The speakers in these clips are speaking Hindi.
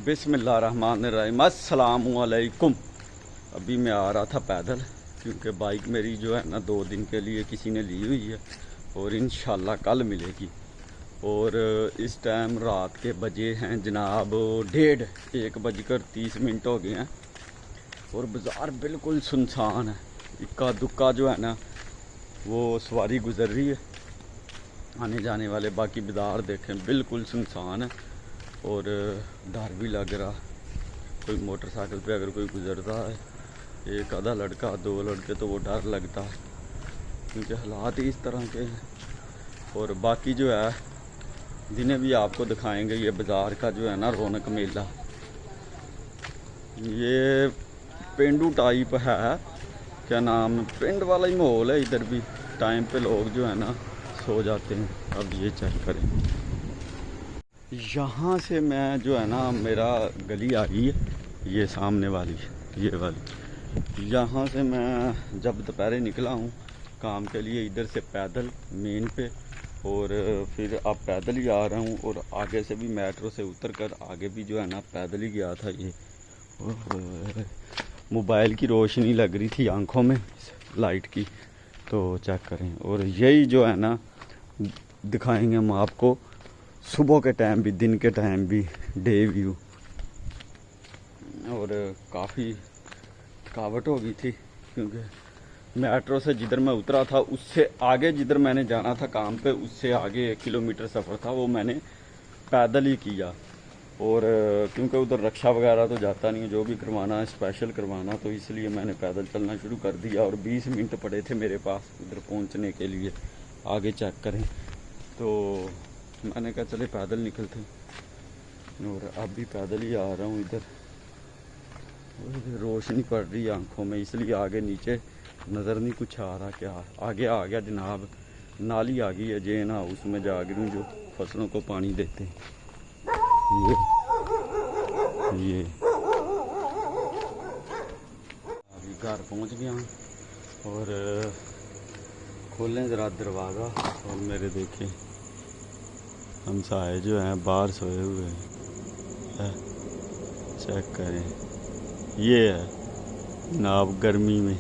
बिस्मिल्लाहिर्रहमानिर्रहीम, अस्सलामुअलैकुम। अभी मैं आ रहा था पैदल, क्योंकि बाइक मेरी जो है ना 2 दिन के लिए किसी ने ली हुई है और इंशाल्लाह कल मिलेगी। और इस टाइम रात के बजे हैं जनाब 1:30 हो गए हैं और बाज़ार बिल्कुल सुनसान है। इक्का दुक्का जो है ना वो सवारी गुज़र रही है, आने जाने वाले। बाकी बाज़ार देखें बिल्कुल सुनसान है और डर भी लग रहा। कोई मोटरसाइकिल पे अगर कोई गुज़रता है, एक आधा लड़का 2 लड़के, तो वो डर लगता है, क्योंकि हालात ही इस तरह के हैं। और बाकी जो है जिन्हें भी आपको दिखाएंगे ये बाज़ार का जो है ना रौनक मेला। ये पेंडू टाइप है, क्या नाम, पिंड वाला ही माहौल है। इधर भी टाइम पे लोग जो है ना सो जाते हैं। अब ये चेक करें, यहाँ से मैं जो है ना मेरा गली आ गई है, ये सामने वाली, ये वाली। यहाँ से मैं जब दोपहर निकला हूँ काम के लिए इधर से पैदल मेन पे, और फिर अब पैदल ही आ रहा हूँ। और आगे से भी मेट्रो से उतर कर आगे भी जो है ना पैदल ही गया था। ये मोबाइल की रोशनी लग रही थी आँखों में लाइट की, तो चेक करें। और यही जो है ना दिखाएंगे हम आपको सुबह के टाइम भी, दिन के टाइम भी, डे व्यू। और काफ़ी थकावट हो गई थी, क्योंकि मेट्रो से जिधर मैं उतरा था उससे आगे जिधर मैंने जाना था काम पे, उससे आगे 1 किलोमीटर सफ़र था, वो मैंने पैदल ही किया। और क्योंकि उधर रक्षा वगैरह तो जाता नहीं है, जो भी करवाना है स्पेशल करवाना, तो इसलिए मैंने पैदल चलना शुरू कर दिया। और 20 मिनट पड़े थे मेरे पास उधर पहुंचने के लिए। आगे चेक करें, तो मैंने कहा चले पैदल निकलते, और अब भी पैदल ही आ रहा हूँ। इधर रोशनी पड़ रही है आंखों में, इसलिए आगे नीचे नज़र नहीं कुछ आ रहा। क्या आगे आ गया जनाब, नाली आ गई है जे ना, उसमें जा गिरूँ जो फसलों को पानी देते हैं। ये अभी घर पहुँच गया हूँ, और खोलें ज़रा दरवाज़ा, और मेरे देखें हमसाए जो हैं बाहर सोए हुए हैं। चेक करें, ये है जनाब गर्मी में।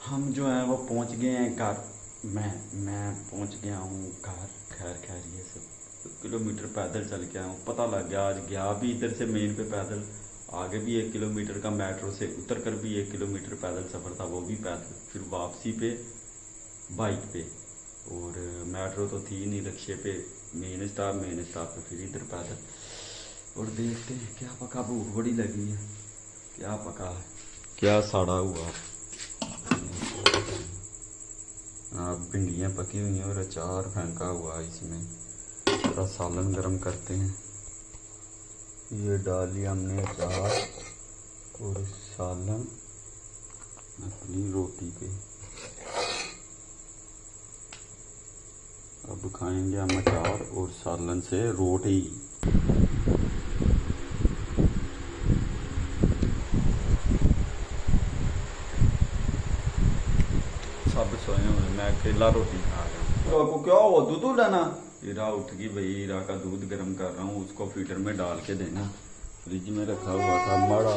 हम जो हैं वो पहुंच गए हैं घर। मैं पहुंच गया हूँ घर। खैर ये सब किलोमीटर पैदल चल के आया हूँ। पता लग गया, आज गया भी इधर से मेन पे पैदल, आगे भी 1 किलोमीटर का, मेट्रो से उतर कर भी 1 किलोमीटर पैदल सफ़र था, वो भी पैदल। फिर वापसी पे बाइक पे, और मेट्रो तो थी नहीं, रिक्शे पे मेन स्टॉप पे, फिर इधर पैदल। और देखते हैं, क्या पका, भूख बड़ी लगी है, क्या पका है, क्या साड़ा हुआ। भिंडियाँ पकी हुई हैं और अचार फेंका हुआ है इसमें। थोड़ा सालन गरम करते हैं। ये डाल लिया हमने अचार और सालन अपनी रोटी पे। अब खाएंगे हम अचार और सालन से रोटी। सब सोए हुए, मैं अकेला रोटी खा रहा हूँ। तो आपको क्या हुआ, दूध लेना? हीरा उठ गई भाई, हीरा का दूध गर्म कर रहा हूँ, उसको फीडर में डाल के देना। फ्रिज में रखा हुआ था, मड़ा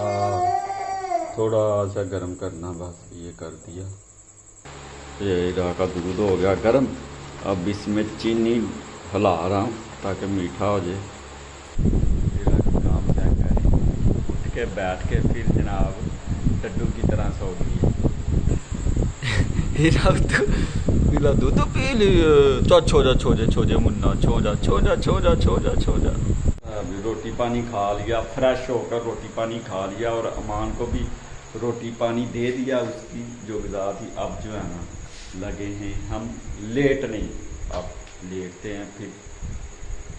थोड़ा सा गर्म करना, बस ये कर दिया। ये हीरा का दूध हो गया गर्म। अब इसमें चीनी हिला रहा हूँ ताकि मीठा हो जाए। हीरा का काम क्या करें, उठ के बैठ के फिर जनाब डड्डू की तरह सो गई। हीरा दूध पी लिया। छोजे मुन्ना, छो जा। अभी रोटी पानी खा लिया, फ्रेश होकर रोटी पानी खा लिया, और अमान को भी रोटी पानी दे दिया, उसकी जो ग़िज़ा थी। अब जो है ना लगे हैं हम लेटने, अब लेटते हैं, फिर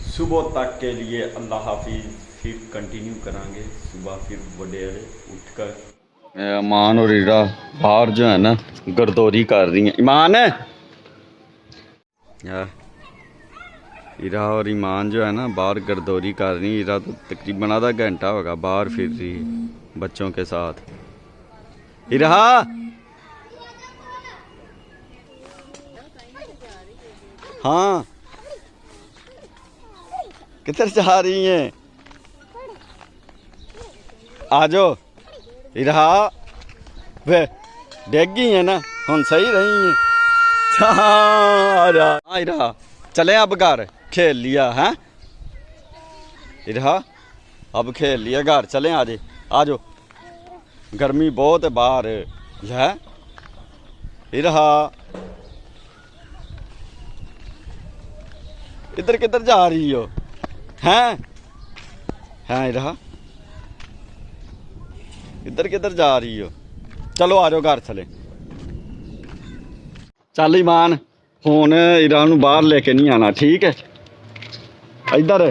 सुबह तक के लिए अल्लाह हाफिज़, फिर कंटिन्यू करांगे सुबह। फिर वडेरे उठकर ईमान और हीरा बाहर जो है ना गर्दौरी कर रही हैं। ईमान है, हीरा और ईमान जो है ना बाहर गर्दौरी कर रही है। हीरा तो तकरीबन आधा घंटा होगा बाहर फिर रही है बच्चों के साथ। हीरा हाँ, किधर जा रही हैं? आ जाओ इरा वे डेग गई है ना हम सही रही हैं। इरा चले अब घर खेल लिया है इरा अब खेल लिया घर चले आ जाओ गर्मी बहुत है बाहर है इरा इधर किधर जा रही हो हैं इरा इधर किधर जा रही हो चलो आ जाओ घर चले चल ईमान हुण इरा नूं बाहर लेके नहीं आना ठीक है इधर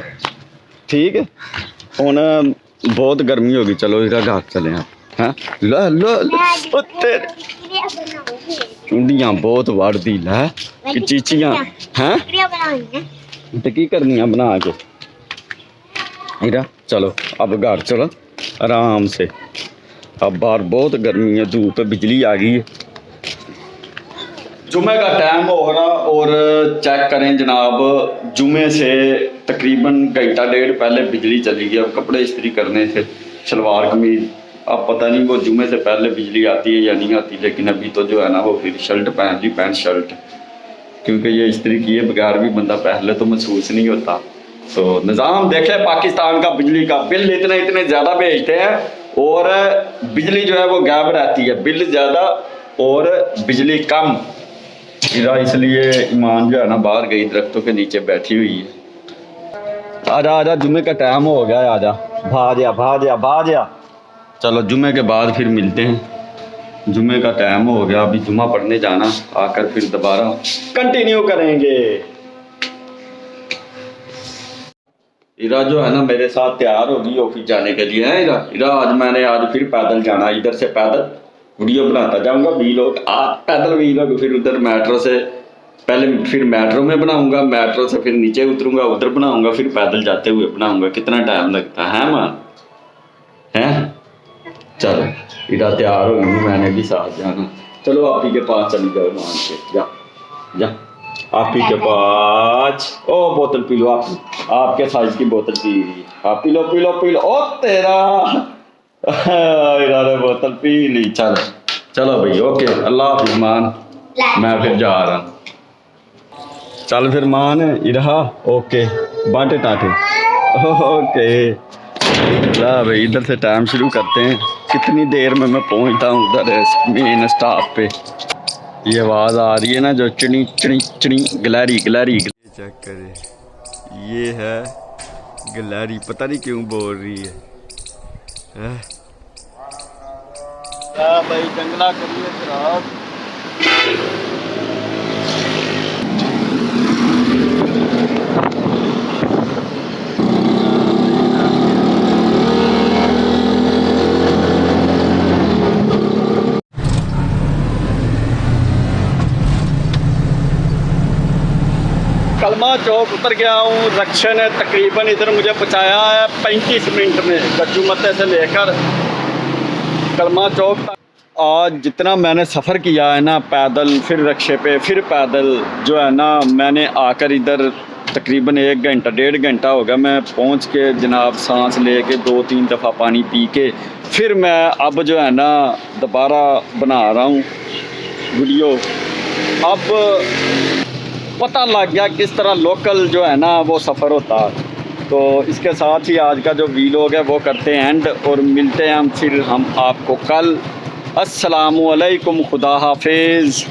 ठीक है हुण बहुत गर्मी होगी चलो इरा घर चले हैं लो लो चुंडियां बहुत वड़दी लै कि चीचियां हैं तो की करनी बना के इरा चलो अब घर चलो आराम से अब बाहर बहुत गर्मी है धूप बिजली आ गई है जुमे का टाइम हो रहा और चेक करें जनाब जुमे से तकरीबन घंटा डेढ़ पहले बिजली चली गई अब कपड़े इस्त्री करने थे शलवार कमीज अब पता नहीं वो जुमे से पहले बिजली आती है या नहीं आती लेकिन अभी तो जो है ना वो फिर शर्ट पहन ली पैंट शर्ट क्योंकि ये इस्त्री किए बगैर भी बंदा पहले तो महसूस नहीं होता तो निज़ाम देखे पाकिस्तान का बिजली का बिल इतने ज़्यादा भेजते हैं और बिजली जो है वो गायब रहती है बिल ज़्यादा और बिजली कम इसलिए ईमान जो है ना बाहर गई दरख्तों के नीचे बैठी हुई है आजा जुम्मे का टाइम हो गया आजा भाजा चलो जुम्मे के बाद फिर मिलते हैं जुम्मे का टाइम हो गया अभी जुम्मा पढ़ने जाना आकर फिर दोबारा कंटिन्यू करेंगे इरा जो है ना मेरे साथ तैयार होगी ऑफिस जाने के लिए है इरा आज फिर पैदल जाना इधर से पैदल वीडियो बनाता जाऊंगा वीलॉग पैदल वीलॉग फिर उधर मेट्रो से पहले फिर मेट्रो में बनाऊंगा मेट्रो से फिर नीचे उतरूंगा उधर बनाऊंगा फिर पैदल जाते हुए बनाऊंगा कितना टाइम लगता है मान है चलो इरा तैयार होगी मैंने भी साथ जाना चलो आप ही के पास चली जाओ मान के जा आप ही के पास ओ बोतल पी लो आपके साइज की बोतल पी आप पी लो ओ तेरा इरा ने बोतल पी ली चलो भाई ओके अल्लाह हाफिज़ मान मैं फिर जा रहा हूँ चल फिर मान इरा ओके बांटे टाटे ओके ला भाई इधर से टाइम शुरू करते हैं कितनी देर में मैं पहुंचता हूँ उधर मेन स्टॉप पे ये आवाज़ आ रही है ना जो चनी चनी चनी गिलहरी चेक करे ये है गिलहरी पता नहीं क्यों बोल रही है भाई जंगला करिए खराब कलमा चौक उतर गया हूँ रक्षा ने तकरीबन इधर मुझे पहुँचाया है 35 मिनट में गज्जू मत्ते से लेकर कलमा चौक तक आज जितना मैंने सफ़र किया है ना पैदल फिर रक्षे पे फिर पैदल जो है ना मैंने आकर इधर तकरीबन 1 घंटा 1.5 घंटा हो गया मैं पहुँच के जनाब सांस ले के 2-3 दफ़ा पानी पी के फिर मैं अब जो है ना दोबारा बना रहा हूँ वीडियो अब पता लग गया किस तरह लोकल जो है ना वो सफ़र होता है तो इसके साथ ही आज का जो वीलॉग है वो करते हैं एंड और मिलते हैं हम फिर हम आपको कल अस्सलामु अलैकुम खुदा हाफिज़।